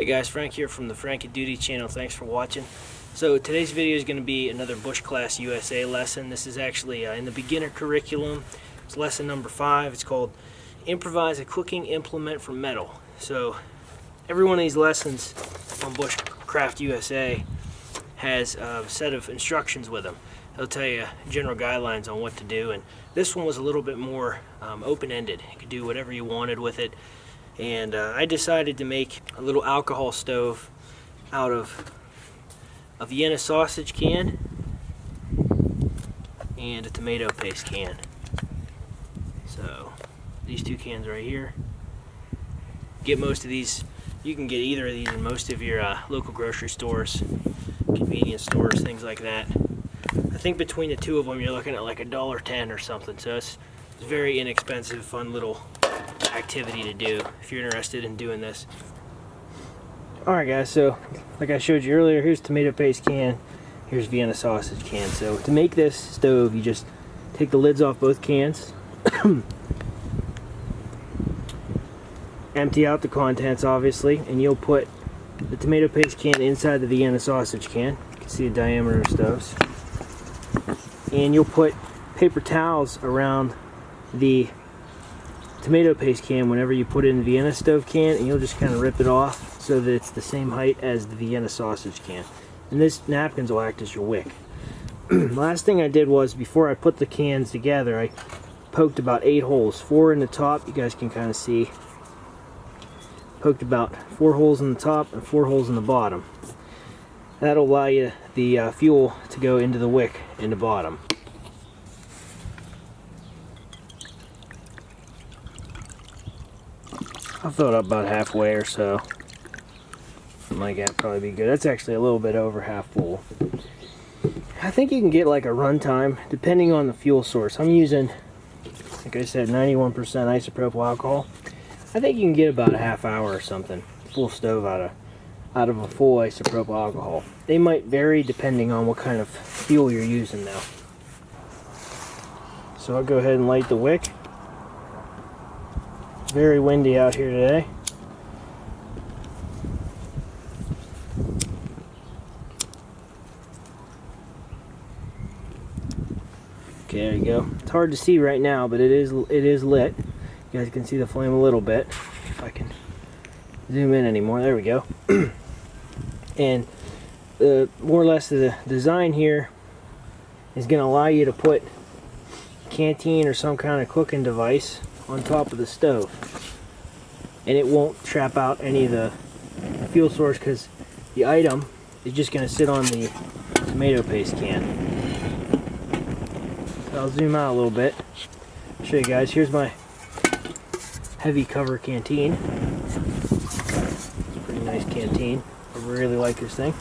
Hey guys, Frank here from the Frank and Duty channel. Thanks for watching. So today's video is going to be another Bushclass USA lesson. This is actually in the beginner curriculum. It's lesson number 5. It's called Improvise a Cooking Implement from Metal. So every one of these lessons on Bushcraft USA has a set of instructions with them. They'll tell you general guidelines on what to do, and this one was a little bit more open-ended. You could do whatever you wanted with it. And I decided to make a little alcohol stove out of a Vienna sausage can and a tomato paste can. So these two cans right here. Get most of these, you can get either of these in most of your local grocery stores, convenience stores, things like that. I think between the two of them you're looking at like $1.10 or something, so it's very inexpensive, fun little activity to do if you're interested in doing this. Alright guys, so like I showed you earlier, here's tomato paste can, here's Vienna sausage can. So to make this stove, you just take the lids off both cans, empty out the contents obviously, and you'll put the tomato paste can inside the Vienna sausage can. You can see the diameter of stoves. And you'll put paper towels around the tomato paste can whenever you put it in the Vienna stove can, and you'll just kind of rip it off so that it's the same height as the Vienna sausage can. And this napkins will act as your wick. Last thing I did was, before I put the cans together, I poked about 8 holes, 4 in the top, you guys can kind of see. Poked about 4 holes in the top and 4 holes in the bottom. That'll allow you the fuel to go into the wick in the bottom. I'll fill it up about halfway or so. Something like that probably be good. That's actually a little bit over half full. I think you can get like a runtime depending on the fuel source. I'm using, like I said, 91% isopropyl alcohol. I think you can get about a half hour or something full stove out of a full isopropyl alcohol. They might vary depending on what kind of fuel you're using now. So I'll go ahead and light the wick. Very windy out here today. Okay, there you go. It's hard to see right now, but it is lit. You guys can see the flame a little bit. If I can zoom in anymore, there we go. And more or less the design here is going to allow you to put a canteen or some kind of cooking device on top of the stove, and it won't trap out any of the fuel source because the item is just going to sit on the tomato paste can. So I'll zoom out a little bit, show you guys. Here's my heavy cover canteen. It's a pretty nice canteen. I really like this thing.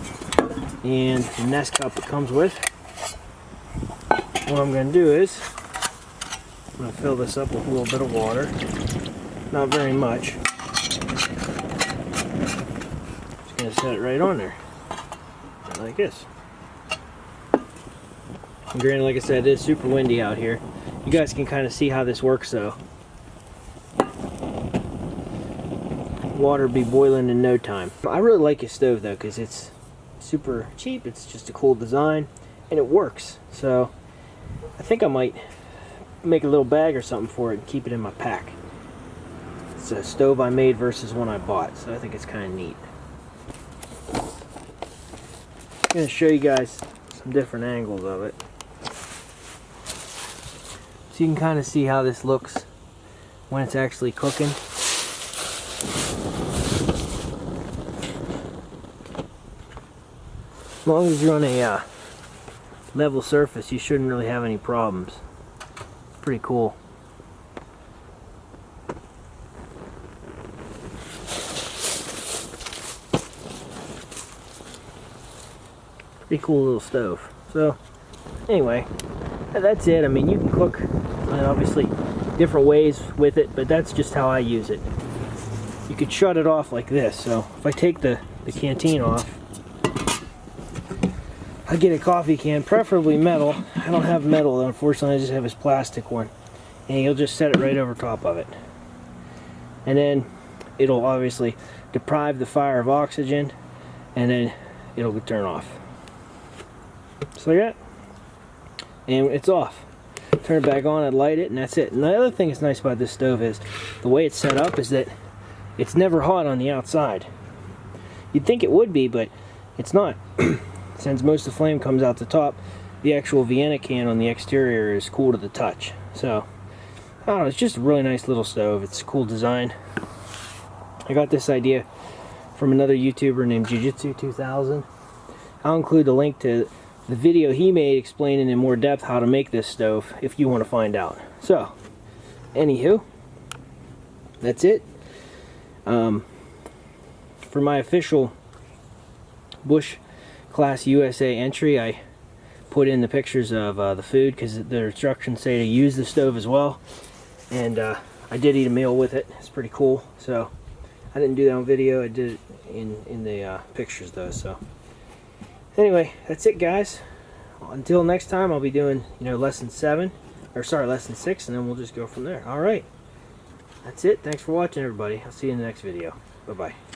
And the nest cup it comes with. What I'm going to do is I'm going to fill this up with a little bit of water. Not very much. Just going to set it right on there. Like this. And granted, like I said, it is super windy out here. You guys can kind of see how this works though. Water will be boiling in no time. I really like this stove though because it's super cheap. It's just a cool design and it works. So I think I might make a little bag or something for it and keep it in my pack. It's a stove I made versus one I bought, so I think it's kind of neat. I'm going to show you guys some different angles of it, so you can kind of see how this looks when it's actually cooking. As long as you're on a level surface, you shouldn't really have any problems. Pretty cool. Pretty cool little stove. So anyway, that's it. I mean, you can cook obviously different ways with it, but that's just how I use it. You could shut it off like this. So if I take the canteen off, I get a coffee can, preferably metal. I don't have metal, unfortunately. I just have this plastic one. And you'll just set it right over top of it. And then it'll obviously deprive the fire of oxygen, and then it'll turn off. Just like that. And it's off. Turn it back on and light it, and that's it. And the other thing that's nice about this stove is the way it's set up is that it's never hot on the outside. You'd think it would be, but it's not. Since most of the flame comes out the top, the actual Vienna can on the exterior is cool to the touch. So, I don't know, it's just a really nice little stove. It's a cool design. I got this idea from another YouTuber named Jiu-Jitsu2000. I'll include a link to the video he made explaining in more depth how to make this stove if you want to find out. So, anywho, that's it. For my official Bushclass USA entry, I put in the pictures of the food because the instructions say to use the stove as well. And I did eat a meal with it. It's pretty cool. So I didn't do that on video. I did it in the pictures though. So anyway, that's it, guys. Until next time, I'll be doing lesson 6, and then we'll just go from there. All right, that's it. Thanks for watching, everybody. I'll see you in the next video. Bye bye.